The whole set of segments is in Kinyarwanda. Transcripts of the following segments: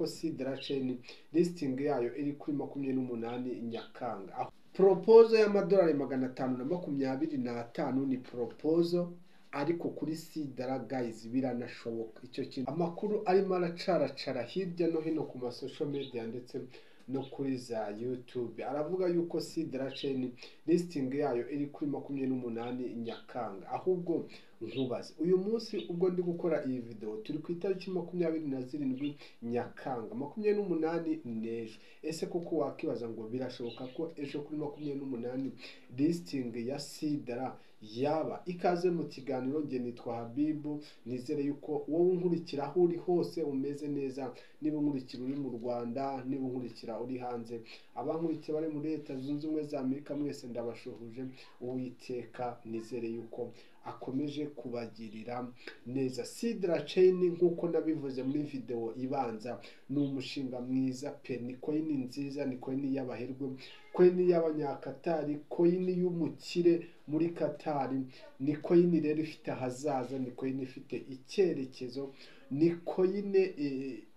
Sidra Chain listing yayo iri kuri 28 Nyakanga. Proposal y'amadolari 525 ni proposal ariko kuri Sidra guys biranashoboka icyo kintu. Amakuru arimo aracaracara hirya no hino ku social media ndetse no kuri za YouTube aravuga yuko Sidra Chain listing yayo iri kuri 28 Nyakanga. Ahubwo nkubaze uyu munsi ubwo ndi gukora iyi video turi ku itariki 27 Nyakanga, 28 nejo. Ese koko wakibaza ngo birashoboka ko ejo kuri 28 listing ya Sidra yaba? Ikaze mu kiganiro, nge nitwa Habibu, nizere yuko wowe unkurikira aho uri hose umeze neza. Niba unkurikira uri mu Rwanda, niba unkurikira uri hanze, abankurikira bari muri Leta Zunze Ubumwe za Amerika, mwese ndabashuhuje. Uwiteka nizere yuko akomeje kubagirira neza. Sidra Chain nkuko nabivuze muri video ibanza ni umushinga mwiza pe, ni coin nziza, ni coin y'abaherwe, coin y'abanyakatari, coin y'umukire muri Katari, ni coin rero ifite hazaza, ni coin ifite icyerekezo, ni coin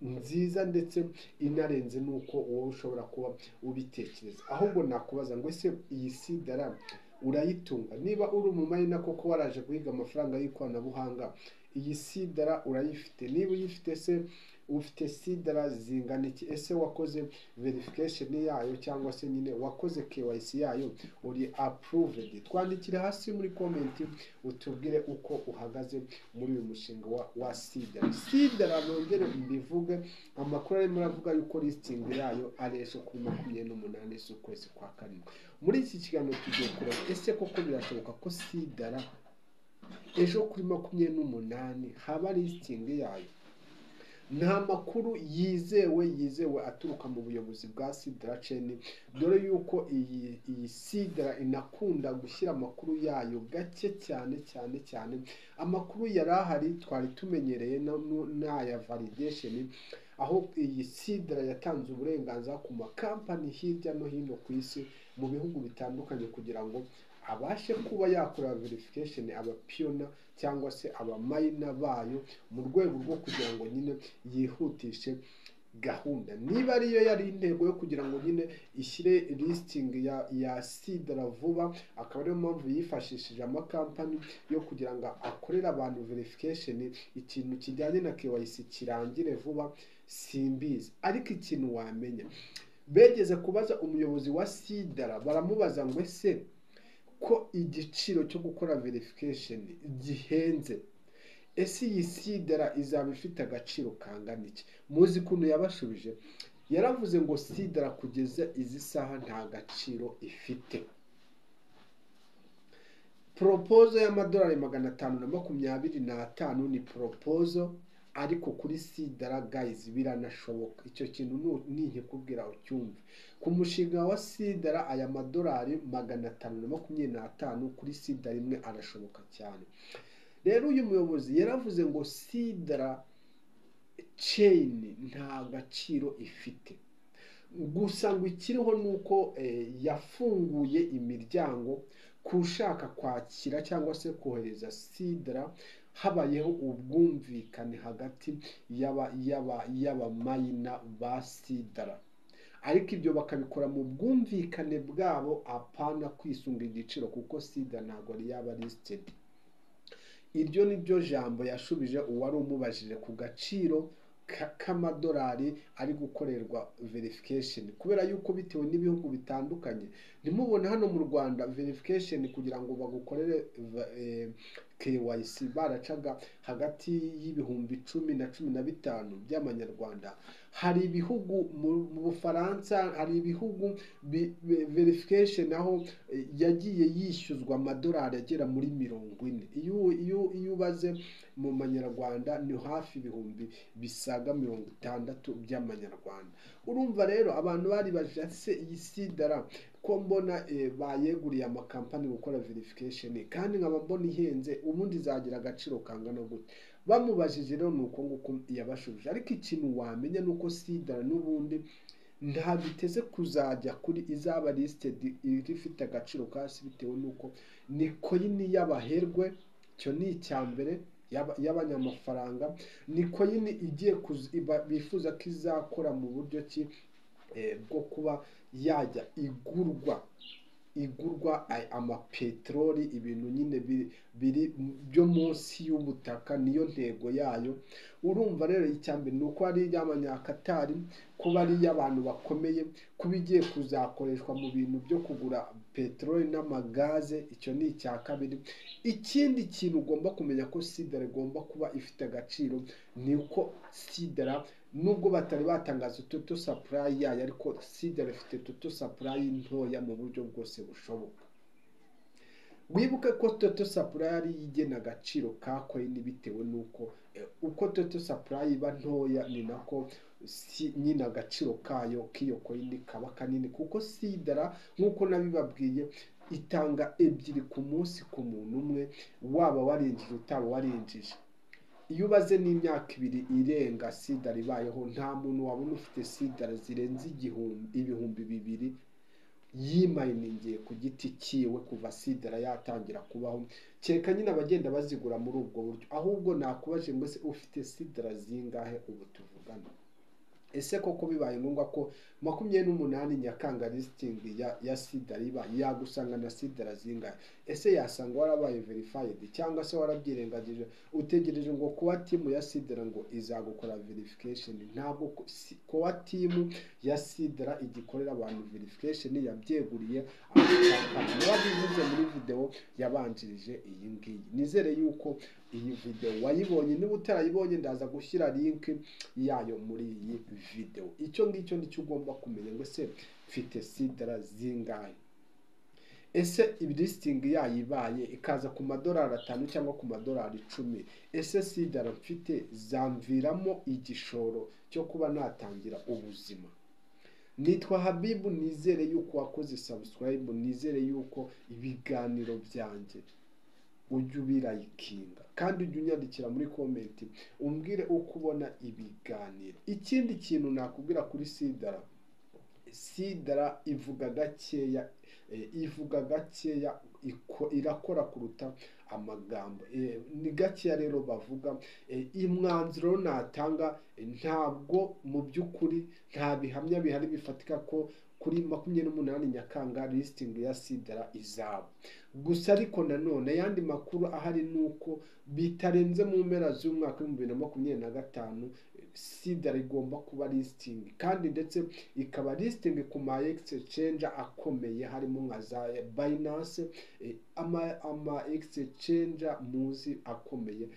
nziza ndetse inarenze nuko wowe ushobora kuba ubitekereza. Ahubwo nakubaza ngo ese iyi Sidra urayitunga? Niba uri umumayina koko waraje guhiga amafaranga y'ikoranabuhanga, iyi Sidra urayifite? Niba uyifite se ufite Sidra zingana iki? Ese wakoze verification yayo cyangwa se nyine wakoze KYC yayo, uri approved? Twandikire hasi muri comment utubwire uko uhagaze muri uyu mushinga wa Sidra. Sidra nongere mbivuge, amakuru arimo aravuga yuko listing yayo ari ejo kuri 28 z'ukwezi kwa karindwi. Muri iki kiganiro tugiye kureba ese koko birashoboka ko Sidra ejo kuri 28 haba listing yayo. Nta makuru yizewe aturuka mu buyobozi bwa Sidra Chain, dore yuko iyi Sidra inakunda gushyira amakuru yayo gake cyane. Amakuru yarahari twari tumenyereye n'aya validation, aho iyi Sidra yatanze uburenganzira ku makampani hirya no hino ku isi mu bihugu bitandukanye kugira ngo abashe kuba yakora verification abapiona cyangwa se abamayina bayo, mu rwego rwo kugira ngo nyine yihutishe gahunda. Niba ariyo yari intego yo kugira ngo nyine ishyire listing ya Sidra vuba, akaba ariyo mpamvu yifashishije amakampani yo kugira ngo akorere abantu verification, ikintu kijyanye na KYC kirangire vuba, simbizi. Ariko ikintu wamenya, begeze kubaza umuyobozi wa Sidra, baramubaza ngo ese ko igiciro cyo gukora verification gihenze, ese iyi Sidra izaba ifite agaciro kangana iki? Muzi kuntu yabashubije? Yaravuze ngo Sidra kugeza izi saha nta gaciro ifite. Proposal y'amadolari 525 ni proposal ariko kuri Sidra guys biranashoboka. Icyo kintu ninkikubwira ucyumve. Ku mushinga wa Sidra aya madolari 525 kuri Sidra imwe arashoboka cyane. Rero uyu muyobozi yaravuze ngo Sidra Chain nta gaciro ifite, gusa ngo ikiriho nuko yafunguye imiryango kushaka kwakira cyangwa se kohereza Sidra habayeho ubwumvikane hagati y'abamayina ba Sidra. Ariko ibyo bakabikora mu bwumvikane bwabo, apana kwisunga igiciro, kuko Sidra ntabwo ari yaba listed. Iryo ni byo jambo yashubije uwari umubajije ku gaciro k'amadolari ari gukorerwa verification, kubera yuko bitewe n'ibihugu bitandukanye. Nimubona hano mu Rwanda verification kugira ngo bagukorere KYC baracaga hagati y'ibihumbi 10 na 15 by'amanyarwanda. Hari ibihugu mu Bufaransa, hari ibihugu verification aho yagiye yishyuzwa amadolari agera muri 40. Iyo ubaze mu manyarwanda ni hafi ibihumbi bisaga 60 by'amanyarwanda. Urumva rero abantu bari bajase iyi Sidra ko mbona bayeguriye amakampani gukora verification, kandi nkaba mbona ihenze, ubundi zagira agaciro kangana gute? Bamubajije rero nuko nguko yabashubije. Ariko ikintu wamenya nuko Sidra n'ubundi nta biteze kuzajya kuri izaba listed ifite agaciro kasi, bitewe nuko ni coin y'abaherwe. Cyo ni icyambere. y'abanyamafaranga, ni koyini igiye bifuza ko izakora mu buryo ki bwo kuba yajya igurwa amapeteroli, ibintu nyine biri byo munsi y'ubutaka, niyo ntego yayo. Urumva rero icyambere ni uko ari iy'abanyakatari, kuba ari iy'abantu bakomeye, kuba igiye kuzakoreshwa mu bintu byo kugura peteroli n'amagaze. Icyo ni icya kabiri. Ikindi kintu ugomba kumenya ko sidara igomba kuba ifite agaciro, ni uko sidara nubwo batari batangaza toto supply yayo, ariko sidara ifite toto supply ntoya mu buryo bwose bushoboka. Wibuke ko toto supply ari igena agaciro ka coin, bitewe nuko uko toto supply iba ntoya ni nako nyine agaciro kayo k'iyo coin kaba kanini, kuko sidara nk'uko nabibabwiye itanga ebyiri ku munsi ku muntu umwe, waba warinjije utaba warinjije. Iyo ubaze n'imyaka 2 irenga sidara ibayeho, nta muntu wabona ufite sidara zirenze ibihumbi 2 yimayiningiye ku giti cyiwe kuva sidara yatangira kubaho, kereka nyine abagenda bazigura muri ubwo buryo. Ahubwo nakubaje ngo se ufite sidara zingahe ubu tuvugana? Ese koko bibaye ngombwa ko 28 Nyakanga listing ya sidara iba, yagusanga na sidara zingahe? Ese yasanga warabaye verified, cyangwa se warabyirengagije utegereje ngo kuwa team ya sidara ngo izagukora verification? Ntabwo kuwa team ya sidara igikorera abantu verification, yabyeguriye ababivuze muri video yabanjirije iyi ngiyi. Nizere yuko iyi video wayibonye, niba utarayibonye ndaza gushyira link yayo muri iyi video. Icyo ngicyo nicyo ugomba kumenya, ngo se mfite sidara zingahe. Ese listing yayibaye ikaza ku $5 cyangwa ku $10, ese sidara mfite zamviramo igishoro cyo kuba natangira ubuzima? Nitwa Habibu, nizere yuko wakoze subscribe, nizere yuko ibiganiro byanjye ujye ubirayikinga, kandi ujye unyandikira muri comment umbwire uko ubona ibiganiro. Ikindi kintu nakubwira kuri sidara, sidara ivuga gakeya, irakora kuruta amagambo. Ni gakeya rero bavuga. Imwanzuro natanga ntabwo mu by'ukuri nta bihamya bihari bifatika ko kuri 28 Nyakanga listing ya sidara izaba. Gusa ariko nanone yandi makuru ahari nuko bitarenze mu mpera z'umwaka 2025 sidara igomba kuba listing, kandi ndetse ikaba listing ku ma exchange akomeye, harimo nka za Binance, ama exchange muzi akomeye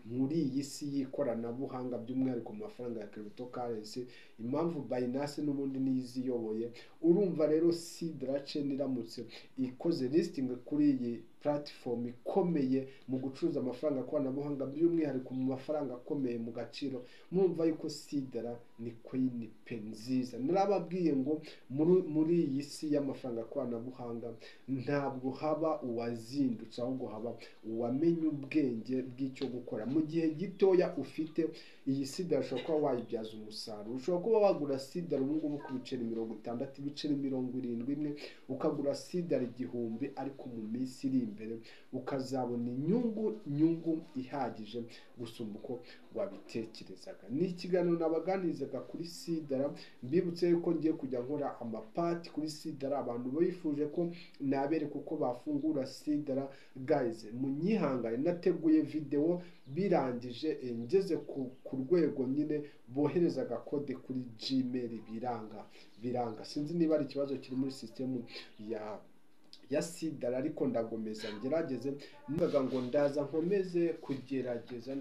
muri iyi si y'ikoranabuhanga, by'umwihariko mu mafaranga ya cryptocurrency. Impamvu Binance n'ubundi niziyoboye. Urumva rero sidara chain iramutse ikoze listing kuri iyi platform ikomeye mu gucuruza amafaranga y'koranabuhanga, by'umwihariko mu mafaranga akomeye mu gaciro, mwumva yuko sidara ni coin pe nziza. Narababwiye ngo muri iyi si y'amafaranga y'koranabuhanga ntabwo haba uwazindutse, ahubwo haba uwamenye ubwenge bw'icyo gukora. Mu gihe gitoya ufite iyi sidara ushobora kuba wayibyaza umusaruro. Ushobora kuba wagura sidara ubu ngubu ku biceri 60, ibiceri 71, ukagura sidara 1000, ariko mu minsi iri imbere ukazabona inyungu ihagije gusumba uko wabitekerezaga. Ni ikiganiro nabaganirizaga kuri sidara. Mbibutse yuko ngiye kujya nkora amapati kuri sidara. Abantu bifuje ko nabereka uko bafungura sidara, guys munyihangane, nateguye video birangije ngeze ku rwego nyine boherezaga kode kuri Gmail biranga. Sinzi niba ari ikibazo kiri muri system ya sidara, ariko ndagomeza ngerageze. Ndaga ngo ndaza nkomeze kugerageza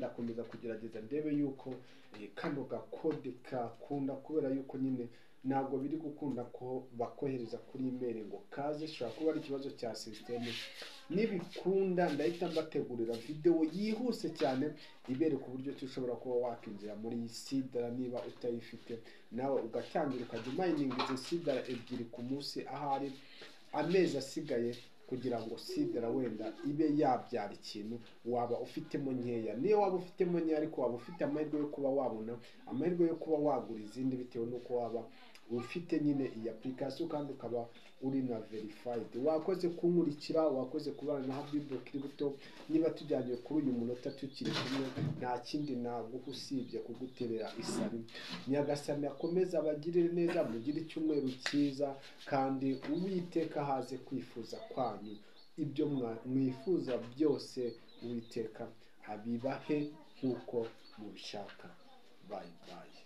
ndebe yuko kano gakode kakunda, kubera yuko nyine ntabwo biri gukunda ko bakohereza kuri email ngo kaze. Shobora kuba ari ikibazo cya system. Nibikunda ndahita mbategurira video yihuse cyane ibereka uburyo ushobora kuba wakinjira muri sidara niba utayifite, nawe ugatangira ukajya mining izo sidara 2 ku munsi, ahari amezi asigaye kugira ngo sidara wenda ibe yabyara ikintu waba ufitemo nkeya. Niyo waba ufitemo nkeya, ariko waba ufite amahirwe yo kuba wabona amahirwe yo kuba wagura izindi, bitewe nuko waba ufite nyine iyi application kandi ukaba uri na verified. Wakoze kunkurikira, wakoze kubana na Habibu Crypto. Niba tujyanye kuri uyu munota tukiri kumwe, nta kindi naguha usibye kuguterera isari. Nyagasani akomeza abagirire neza, mugire icyumweru cyiza, kandi Uwiteka haze kwifuza kwanyu, ibyo mwifuza byose Uwiteka abibahe nk'uko mubishaka. Bye bye.